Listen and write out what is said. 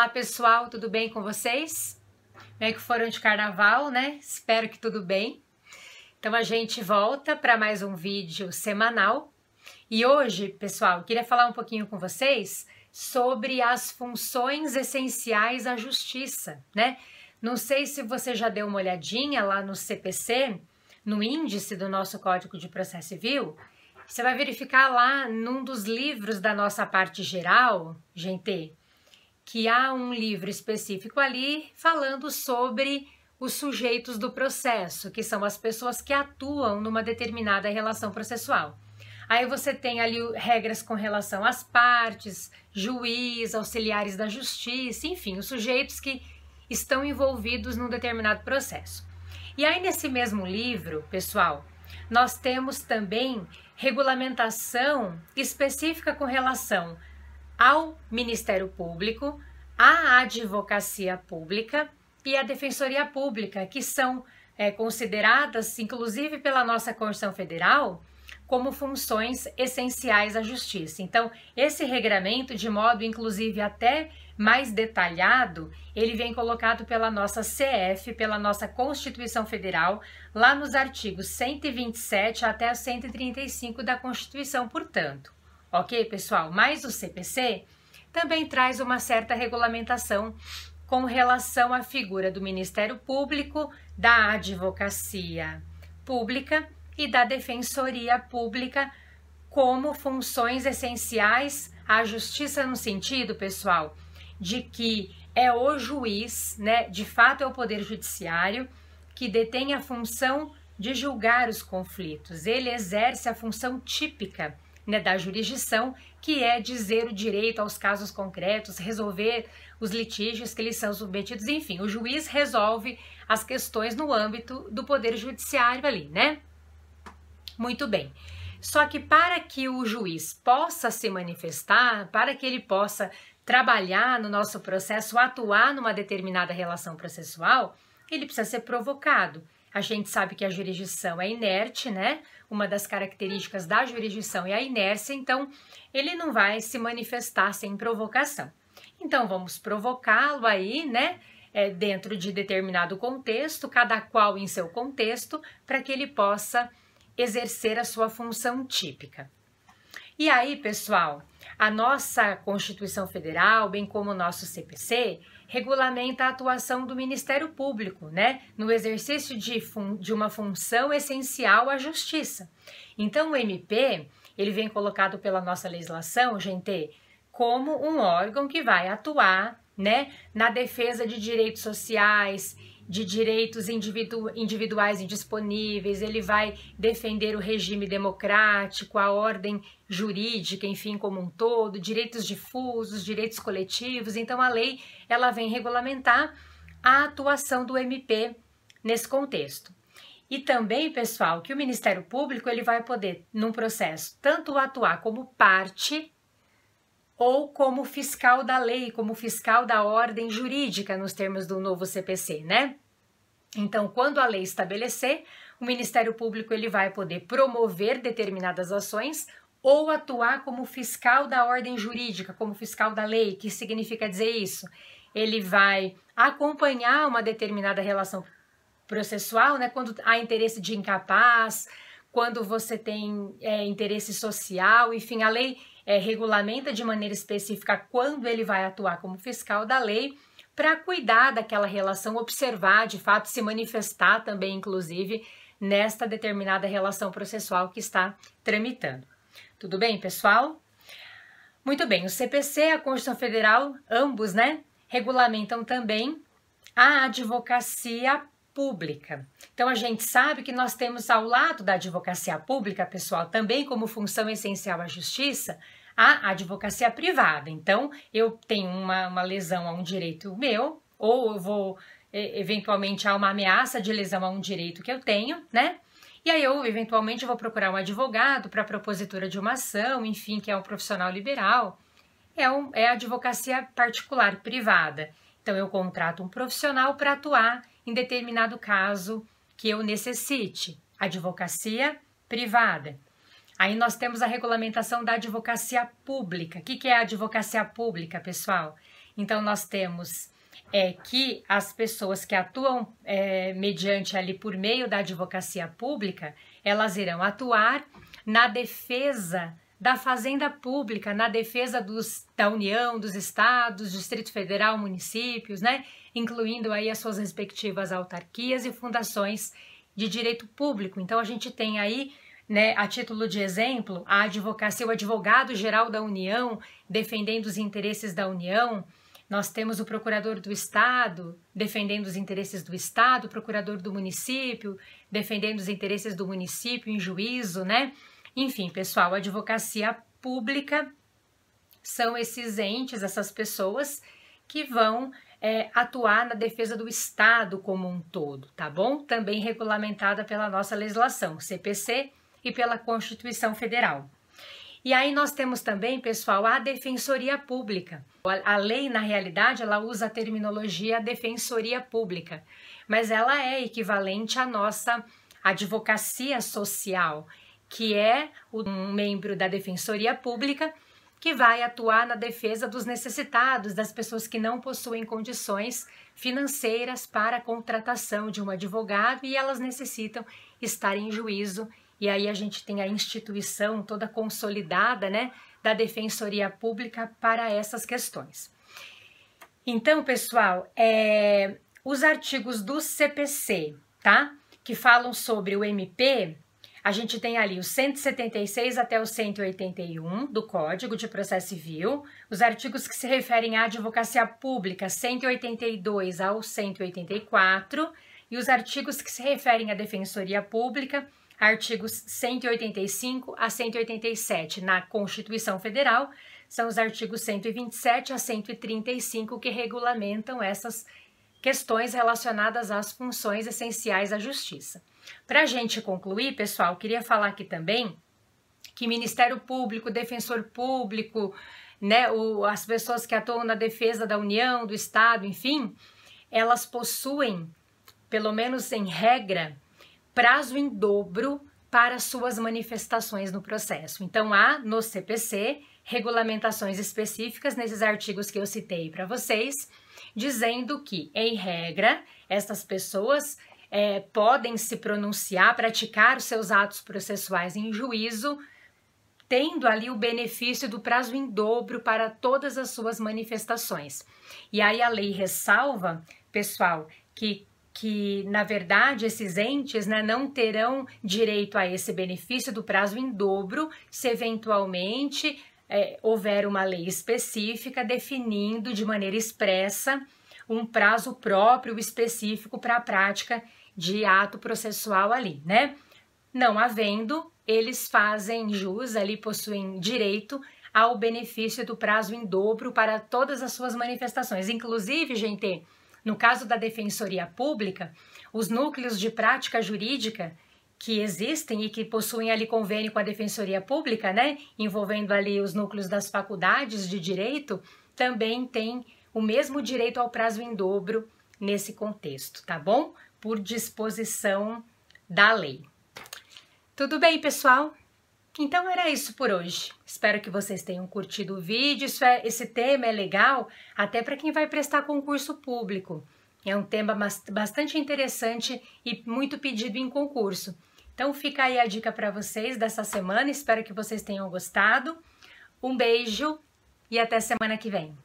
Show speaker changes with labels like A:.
A: Olá pessoal, tudo bem com vocês? Como é que foram de carnaval, né? Espero que tudo bem. Então a gente volta para mais um vídeo semanal. E hoje, pessoal, eu queria falar um pouquinho com vocês sobre as funções essenciais à justiça, né? Não sei se você já deu uma olhadinha lá no CPC, no índice do nosso Código de Processo Civil. Você vai verificar lá num dos livros da nossa parte geral, gente, que há um livro específico ali falando sobre os sujeitos do processo, que são as pessoas que atuam numa determinada relação processual. Aí você tem ali regras com relação às partes, juiz, auxiliares da justiça, enfim, os sujeitos que estão envolvidos num determinado processo. E aí nesse mesmo livro, pessoal, nós temos também regulamentação específica com relação ao Ministério Público, à Advocacia Pública e à Defensoria Pública, que são consideradas, inclusive pela nossa Constituição Federal, como funções essenciais à justiça. Então, esse regramento, de modo inclusive até mais detalhado, ele vem colocado pela nossa CF, pela nossa Constituição Federal, lá nos artigos 127 até 135 da Constituição, portanto. Ok, pessoal? Mas o CPC também traz uma certa regulamentação com relação à figura do Ministério Público, da Advocacia Pública e da Defensoria Pública como funções essenciais à justiça, no sentido, pessoal, de que é o juiz, né, de fato é o Poder Judiciário que detém a função de julgar os conflitos. Ele exerce a função típica, né, da jurisdição, que é dizer o direito aos casos concretos, resolver os litígios que lhes são submetidos, enfim, o juiz resolve as questões no âmbito do Poder Judiciário ali, né? Muito bem. Só que para que o juiz possa se manifestar, para que ele possa trabalhar no nosso processo, atuar numa determinada relação processual, ele precisa ser provocado. A gente sabe que a jurisdição é inerte, né? Uma das características da jurisdição é a inércia, então ele não vai se manifestar sem provocação. Então vamos provocá-lo aí, né? Dentro de determinado contexto, cada qual em seu contexto, para que ele possa exercer a sua função típica. E aí, pessoal, a nossa Constituição Federal, bem como o nosso CPC, regulamenta a atuação do Ministério Público, né, no exercício de uma função essencial à justiça. Então, o MP, ele vem colocado pela nossa legislação, gente, como um órgão que vai atuar, né, na defesa de direitos sociais, de direitos individuais indisponíveis, ele vai defender o regime democrático, a ordem jurídica, enfim, como um todo, direitos difusos, direitos coletivos. Então, a lei, ela vem regulamentar a atuação do MP nesse contexto. E também, pessoal, que o Ministério Público, ele vai poder, num processo, tanto atuar como parte ou como fiscal da lei, como fiscal da ordem jurídica, nos termos do novo CPC, né? Então, quando a lei estabelecer, o Ministério Público ele vai poder promover determinadas ações ou atuar como fiscal da ordem jurídica, como fiscal da lei. Que significa dizer isso? Ele vai acompanhar uma determinada relação processual, né? Quando há interesse de incapaz, quando você tem interesse social, enfim, a lei regulamenta de maneira específica quando ele vai atuar como fiscal da lei para cuidar daquela relação, observar, de fato, se manifestar também, inclusive, nesta determinada relação processual que está tramitando. Tudo bem, pessoal? Muito bem, o CPC e a Constituição Federal, ambos, né, regulamentam também a advocacia pública. Então, a gente sabe que nós temos ao lado da advocacia pública, pessoal, também como função essencial à justiça, a advocacia privada. Então, eu tenho uma lesão a um direito meu, ou eu vou, eventualmente, há uma ameaça de lesão a um direito que eu tenho, né? E aí eu, eventualmente, vou procurar um advogado para a propositura de uma ação, enfim, que é um profissional liberal. É a advocacia particular, privada. Então, eu contrato um profissional para atuar em determinado caso que eu necessite. Advocacia privada. Aí nós temos a regulamentação da advocacia pública. O que é a advocacia pública, pessoal? Então, nós temos que as pessoas que atuam mediante ali por meio da advocacia pública, elas irão atuar na defesa da fazenda pública, na defesa da União, dos estados, Distrito Federal, municípios, né? Incluindo aí as suas respectivas autarquias e fundações de direito público. Então, a gente tem aí, né, a título de exemplo, a advocacia, o advogado-geral da União defendendo os interesses da União. Nós temos o procurador do Estado defendendo os interesses do Estado, o procurador do município defendendo os interesses do município em juízo, né? Enfim, pessoal, a advocacia pública são esses entes, essas pessoas que vão atuar na defesa do Estado como um todo, tá bom? Também regulamentada pela nossa legislação, CPC, e pela Constituição Federal. E aí nós temos também, pessoal, a Defensoria Pública. A lei, na realidade, ela usa a terminologia Defensoria Pública, mas ela é equivalente à nossa advocacia social, que é um membro da Defensoria Pública que vai atuar na defesa dos necessitados, das pessoas que não possuem condições financeiras para a contratação de um advogado e elas necessitam estar em juízo. E aí a gente tem a instituição toda consolidada, né, da Defensoria Pública para essas questões. Então, pessoal, os artigos do CPC, tá, que falam sobre o MP, a gente tem ali o 176 até o 181 do Código de Processo Civil, os artigos que se referem à advocacia pública, 182 ao 184, e os artigos que se referem à Defensoria Pública, artigos 185 a 187 na Constituição Federal, são os artigos 127 a 135 que regulamentam essas questões relacionadas às funções essenciais da Justiça. Para a gente concluir, pessoal, queria falar aqui também que Ministério Público, Defensor Público, né, as pessoas que atuam na defesa da União, do Estado, enfim, elas possuem, pelo menos em regra, prazo em dobro para suas manifestações no processo. Então, há no CPC regulamentações específicas nesses artigos que eu citei para vocês, dizendo que, em regra, essas pessoas podem se pronunciar, praticar os seus atos processuais em juízo, tendo ali o benefício do prazo em dobro para todas as suas manifestações. E aí a lei ressalva, pessoal, que na verdade esses entes, né, não terão direito a esse benefício do prazo em dobro se eventualmente houver uma lei específica definindo de maneira expressa um prazo próprio específico para a prática de ato processual ali, né? Não havendo, eles fazem jus, ali possuem direito ao benefício do prazo em dobro para todas as suas manifestações. Inclusive, gente, no caso da Defensoria Pública, os núcleos de prática jurídica que existem e que possuem ali convênio com a Defensoria Pública, né, envolvendo ali os núcleos das faculdades de direito, também têm o mesmo direito ao prazo em dobro nesse contexto, tá bom? Por disposição da lei. Tudo bem, pessoal? Então era isso por hoje. Espero que vocês tenham curtido o vídeo. Esse tema é legal até para quem vai prestar concurso público. É um tema bastante interessante e muito pedido em concurso. Então fica aí a dica para vocês dessa semana. Espero que vocês tenham gostado. Um beijo e até semana que vem.